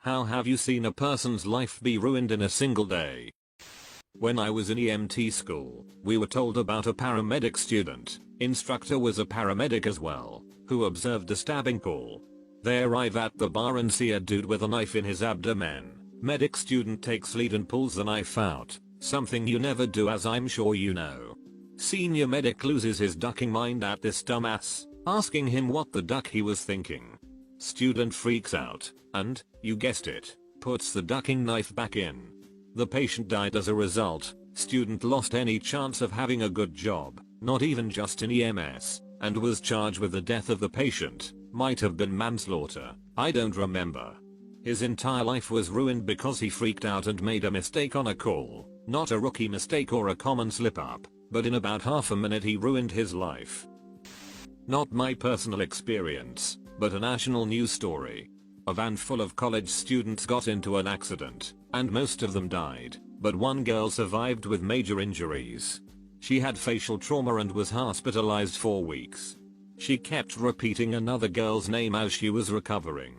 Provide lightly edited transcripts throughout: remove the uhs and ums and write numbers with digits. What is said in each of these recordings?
How have you seen a person's life be ruined in a single day? When I was in EMT school, we were told about a paramedic student, instructor was a paramedic as well, who observed a stabbing pool. They arrive at the bar and see a dude with a knife in his abdomen. Medic student takes lead and pulls the knife out, something you never do as I'm sure you know. Senior medic loses his ducking mind at this dumbass, asking him what the duck he was thinking. Student freaks out, and, you guessed it, puts the ducking knife back in. The patient died as a result. Student lost any chance of having a good job, not even just in EMS, and was charged with the death of the patient. Might have been manslaughter, I don't remember. His entire life was ruined because he freaked out and made a mistake on a call. Not a rookie mistake or a common slip up, but in about half a minute he ruined his life. Not my personal experience, but a national news story. A van full of college students got into an accident, and most of them died, but one girl survived with major injuries. She had facial trauma and was hospitalized for weeks. She kept repeating another girl's name as she was recovering.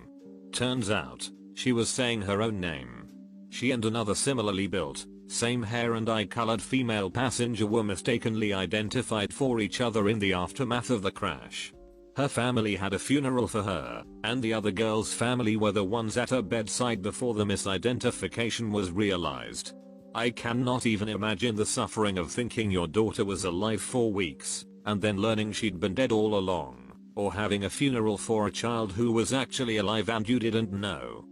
Turns out, she was saying her own name. She and another similarly built, same hair and eye-colored female passenger were mistakenly identified for each other in the aftermath of the crash. Her family had a funeral for her, and the other girl's family were the ones at her bedside before the misidentification was realized. I cannot even imagine the suffering of thinking your daughter was alive for weeks, and then learning she'd been dead all along, or having a funeral for a child who was actually alive and you didn't know.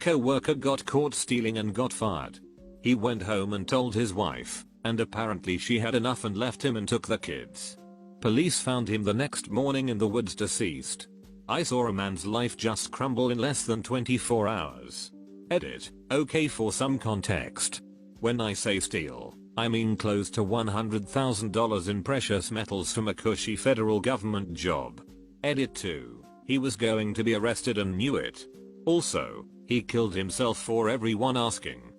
Co-worker got caught stealing and got fired. He went home and told his wife, and apparently she had enough and left him and took the kids. Police found him the next morning in the woods deceased. I saw a man's life just crumble in less than 24 hours. Edit. Okay, for some context. When I say steal, I mean close to $100,000 in precious metals from a cushy federal government job. Edit 2. He was going to be arrested and knew it. Also, he killed himself for everyone asking.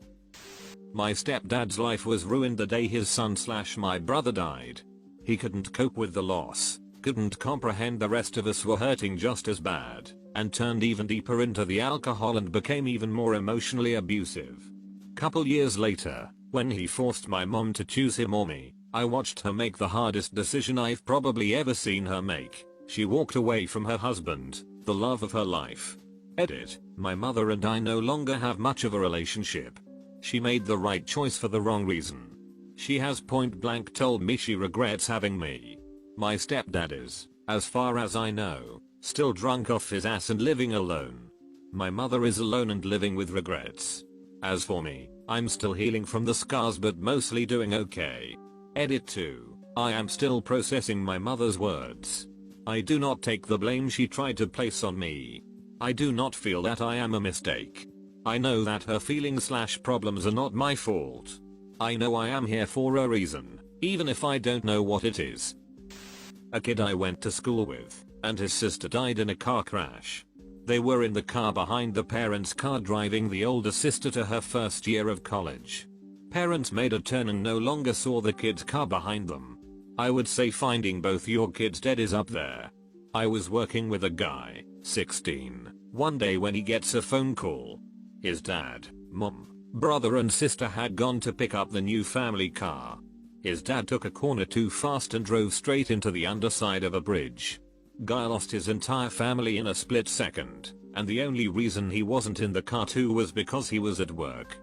My stepdad's life was ruined the day his son/my brother died. He couldn't cope with the loss, couldn't comprehend the rest of us were hurting just as bad, and turned even deeper into the alcohol and became even more emotionally abusive. Couple years later, when he forced my mom to choose him or me, I watched her make the hardest decision I've probably ever seen her make. She walked away from her husband, the love of her life. Edit. My mother and I no longer have much of a relationship. She made the right choice for the wrong reason. She has point blank told me she regrets having me. My stepdad is, as far as I know, still drunk off his ass and living alone. My mother is alone and living with regrets. As for me, I'm still healing from the scars but mostly doing okay. Edit 2. I am still processing my mother's words. I do not take the blame she tried to place on me. I do not feel that I am a mistake. I know that her feelings/problems are not my fault. I know I am here for a reason, even if I don't know what it is. A kid I went to school with, and his sister died in a car crash. They were in the car behind the parents' car driving the older sister to her first year of college. Parents made a turn and no longer saw the kid's car behind them. I would say finding both your kids dead is up there. I was working with a guy, 16, one day when he gets a phone call. His dad, mom, brother and sister had gone to pick up the new family car. His dad took a corner too fast and drove straight into the underside of a bridge. Guy lost his entire family in a split second, and the only reason he wasn't in the car too was because he was at work.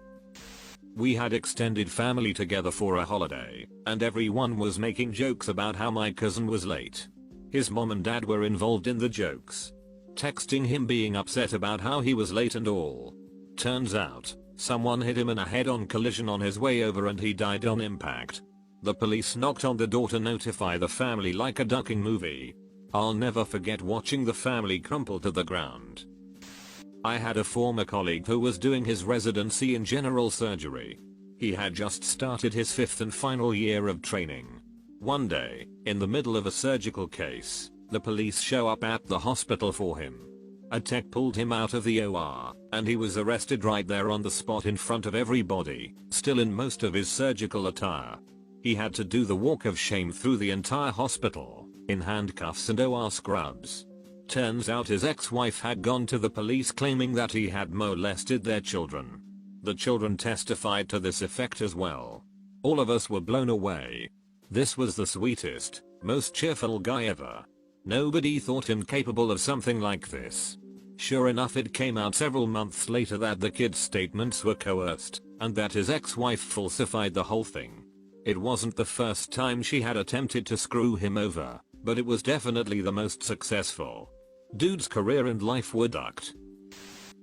We had extended family together for a holiday, and everyone was making jokes about how my cousin was late. His mom and dad were involved in the jokes, texting him being upset about how he was late and all. Turns out, someone hit him in a head-on collision on his way over and he died on impact. The police knocked on the door to notify the family like a ducking movie. I'll never forget watching the family crumple to the ground. I had a former colleague who was doing his residency in general surgery. He had just started his 5th and final year of training. One day, in the middle of a surgical case, the police show up at the hospital for him. A tech pulled him out of the OR, and he was arrested right there on the spot in front of everybody, still in most of his surgical attire. He had to do the walk of shame through the entire hospital, in handcuffs and OR scrubs. Turns out his ex-wife had gone to the police claiming that he had molested their children. The children testified to this effect as well. All of us were blown away. This was the sweetest, most cheerful guy ever. Nobody thought him capable of something like this. Sure enough, it came out several months later that the kid's statements were coerced, and that his ex-wife falsified the whole thing. It wasn't the first time she had attempted to screw him over, but it was definitely the most successful. Dude's career and life were ducked.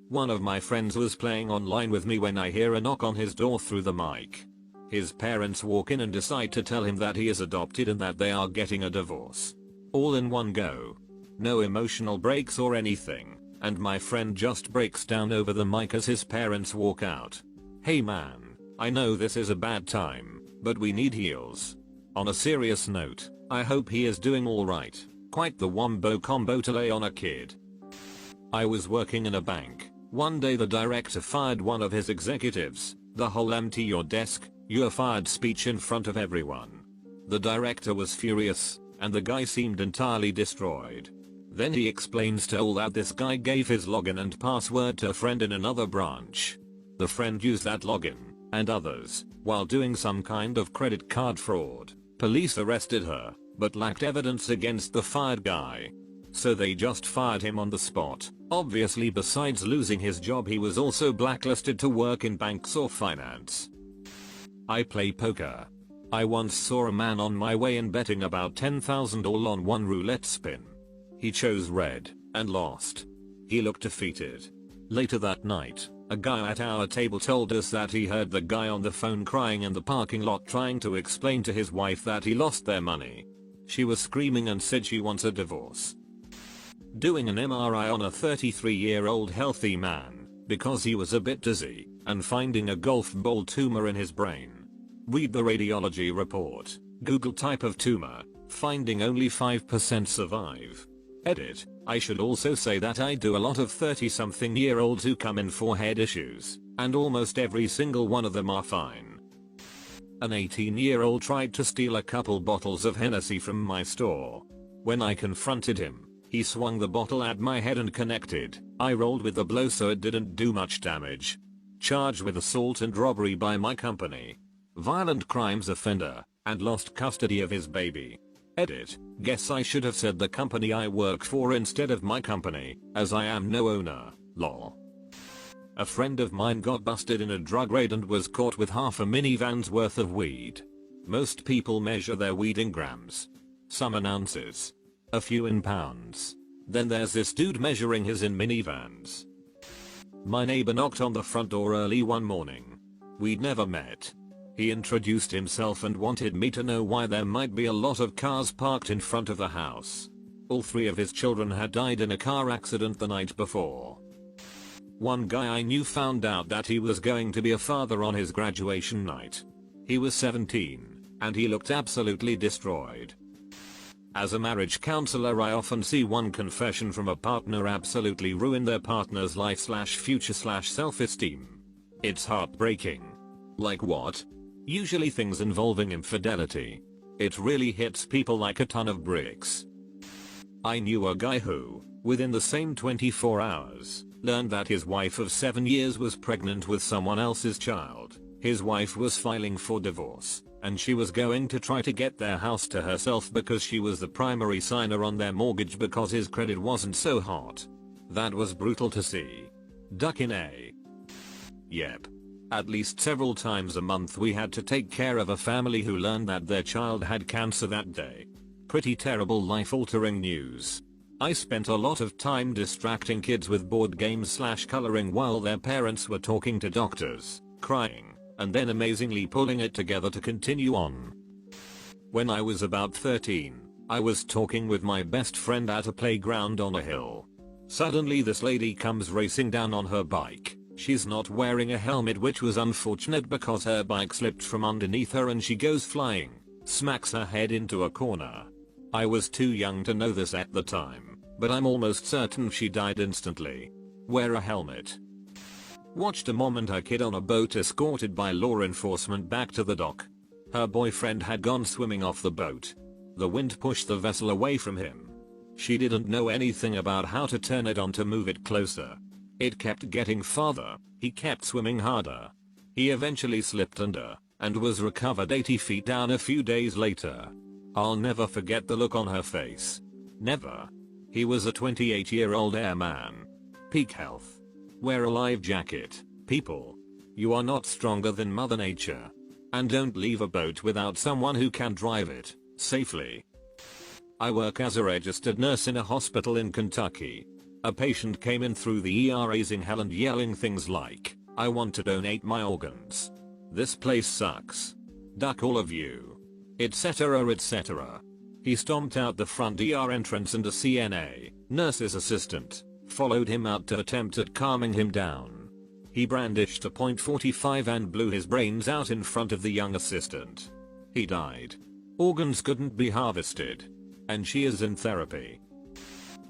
One of my friends was playing online with me when I hear a knock on his door through the mic. His parents walk in and decide to tell him that he is adopted and that they are getting a divorce. All in one go. No emotional breaks or anything, and my friend just breaks down over the mic as his parents walk out. Hey man, I know this is a bad time, but we need heels. On a serious note, I hope he is doing alright. Quite the wombo combo to lay on a kid. I was working in a bank. One day the director fired one of his executives. The whole empty your desk, you're fired speech in front of everyone. The director was furious, and the guy seemed entirely destroyed. Then he explains to all that this guy gave his login and password to a friend in another branch. The friend used that login, and others, while doing some kind of credit card fraud. Police arrested her, but lacked evidence against the fired guy. So they just fired him on the spot. Obviously, besides losing his job, he was also blacklisted to work in banks or finance. I play poker. I once saw a man on my way in betting about 10,000 all on one roulette spin. He chose red, and lost. He looked defeated. Later that night, a guy at our table told us that he heard the guy on the phone crying in the parking lot trying to explain to his wife that he lost their money. She was screaming and said she wants a divorce. Doing an MRI on a 33-year-old healthy man, because he was a bit dizzy, and finding a golf ball tumor in his brain. Read the radiology report. Google type of tumor, finding only 5% survive. Edit, I should also say that I do a lot of 30-something-year-olds who come in for head issues, and almost every single one of them are fine. An 18-year-old tried to steal a couple bottles of Hennessy from my store. When I confronted him, he swung the bottle at my head and connected. I rolled with the blow so it didn't do much damage. Charged with assault and robbery by my company. Violent crimes offender, and lost custody of his baby. Edit, guess I should have said the company I work for instead of my company, as I am no owner, lol. A friend of mine got busted in a drug raid and was caught with half a minivan's worth of weed. Most people measure their weed in grams. Some in ounces. A few in pounds. Then there's this dude measuring his in minivans. My neighbor knocked on the front door early one morning. We'd never met. He introduced himself and wanted me to know why there might be a lot of cars parked in front of the house. All three of his children had died in a car accident the night before. One guy I knew found out that he was going to be a father on his graduation night. He was 17, and he looked absolutely destroyed. As a marriage counselor, I often see one confession from a partner absolutely ruin their partner's life/future/self-esteem. It's heartbreaking. Like what? Usually things involving infidelity. It really hits people like a ton of bricks. I knew a guy who, within the same 24 hours, learned that his wife of 7 years was pregnant with someone else's child. His wife was filing for divorce, and she was going to try to get their house to herself because she was the primary signer on their mortgage because his credit wasn't so hot. That was brutal to see. Duck in a. Yep. At least several times a month we had to take care of a family who learned that their child had cancer that day. Pretty terrible life-altering news. I spent a lot of time distracting kids with board games/coloring while their parents were talking to doctors, crying, and then amazingly pulling it together to continue on. When I was about 13, I was talking with my best friend at a playground on a hill. Suddenly this lady comes racing down on her bike. She's not wearing a helmet, which was unfortunate because her bike slipped from underneath her and she goes flying, smacks her head into a corner. I was too young to know this at the time, but I'm almost certain she died instantly. Wear a helmet. Watched a mom and her kid on a boat escorted by law enforcement back to the dock. Her boyfriend had gone swimming off the boat. The wind pushed the vessel away from him. She didn't know anything about how to turn it on to move it closer. It kept getting farther, he kept swimming harder. He eventually slipped under and was recovered 80 feet down a few days later. I'll never forget the look on her face. Never. He was a 28-year-old airman. Peak health. Wear a life jacket, people. You are not stronger than Mother Nature. And don't leave a boat without someone who can drive it safely. I work as a registered nurse in a hospital in Kentucky. A patient came in through the ER raising hell and yelling things like, "I want to donate my organs. This place sucks. Duck all of you," etc. etc. He stomped out the front ER entrance and a CNA, nurse's assistant, followed him out to attempt at calming him down. He brandished a .45 and blew his brains out in front of the young assistant. He died. Organs couldn't be harvested. And she is in therapy.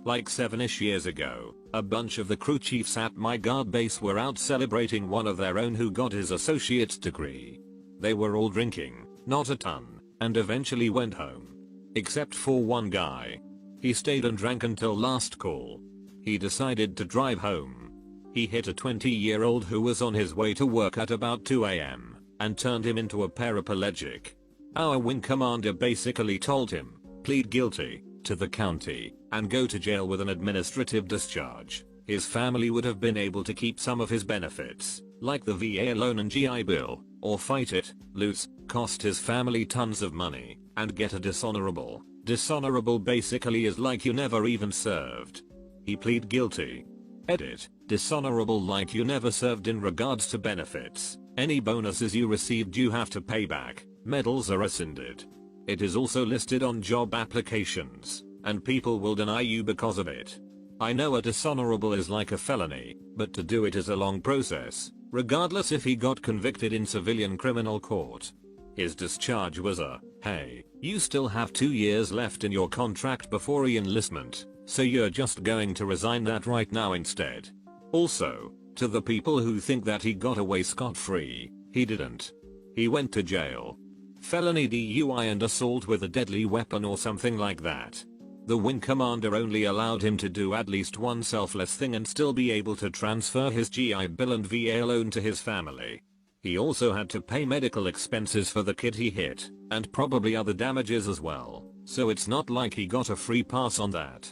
Like 7ish years ago, a bunch of the crew chiefs at my guard base were out celebrating one of their own who got his associate's degree. They were all drinking, not a ton, and eventually went home. Except for one guy. He stayed and drank until last call. He decided to drive home. He hit a 20-year-old who was on his way to work at about 2 AM and turned him into a paraplegic. Our wing commander basically told him, plead guilty to the county and go to jail with an administrative discharge. His family would have been able to keep some of his benefits, like the VA loan and GI Bill, or fight it, lose, cost his family tons of money, and get a dishonorable. Dishonorable basically is like you never even served. He plead guilty. Edit, dishonorable like you never served in regards to benefits. Any bonuses you received you have to pay back. Medals are rescinded. It is also listed on job applications, and people will deny you because of it. I know a dishonorable is like a felony, but to do it is a long process, regardless if he got convicted in civilian criminal court. His discharge was a, hey, you still have 2 years left in your contract before re-enlistment, so you're just going to resign that right now instead. Also, to the people who think that he got away scot-free, he didn't. He went to jail. Felony DUI and assault with a deadly weapon or something like that. The wing commander only allowed him to do at least one selfless thing and still be able to transfer his GI Bill and VA loan to his family. He also had to pay medical expenses for the kid he hit, and probably other damages as well, so it's not like he got a free pass on that.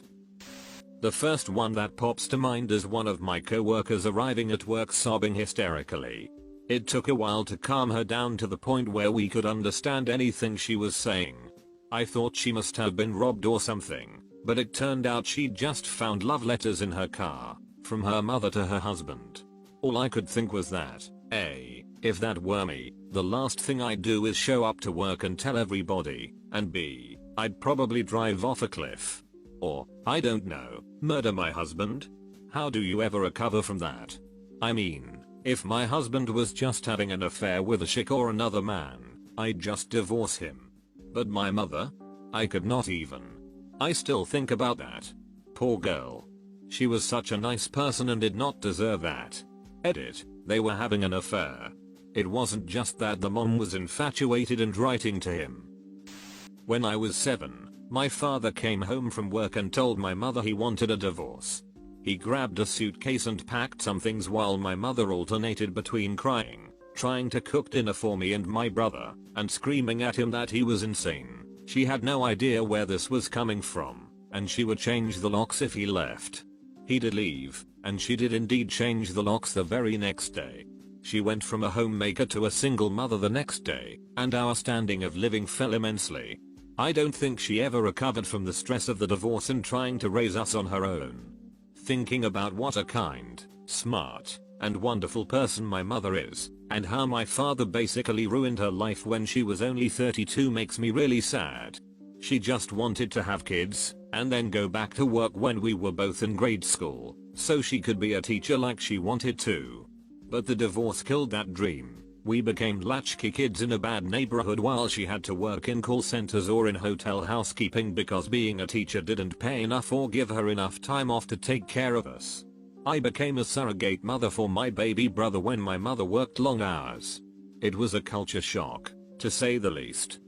The first one that pops to mind is one of my co-workers arriving at work sobbing hysterically. It took a while to calm her down to the point where we could understand anything she was saying. I thought she must have been robbed or something, but it turned out she'd just found love letters in her car, from her mother to her husband. All I could think was that, A, if that were me, the last thing I'd do is show up to work and tell everybody, and B, I'd probably drive off a cliff. Or, I don't know, murder my husband? How do you ever recover from that? I mean, if my husband was just having an affair with a chick or another man, I'd just divorce him. But my mother? I could not even. I still think about that. Poor girl. She was such a nice person and did not deserve that. Edit, they were having an affair. It wasn't just that the mom was infatuated and writing to him. When I was 7, my father came home from work and told my mother he wanted a divorce. He grabbed a suitcase and packed some things while my mother alternated between crying, trying to cook dinner for me and my brother, and screaming at him that he was insane. She had no idea where this was coming from, and she would change the locks if he left. He did leave, and she did indeed change the locks the very next day. She went from a homemaker to a single mother the next day, and our standing of living fell immensely. I don't think she ever recovered from the stress of the divorce and trying to raise us on her own. Thinking about what a kind, smart, and wonderful person my mother is, and how my father basically ruined her life when she was only 32 makes me really sad. She just wanted to have kids, and then go back to work when we were both in grade school, so she could be a teacher like she wanted to. But the divorce killed that dream. We became latchkey kids in a bad neighborhood while she had to work in call centers or in hotel housekeeping because being a teacher didn't pay enough or give her enough time off to take care of us. I became a surrogate mother for my baby brother when my mother worked long hours. It was a culture shock, to say the least.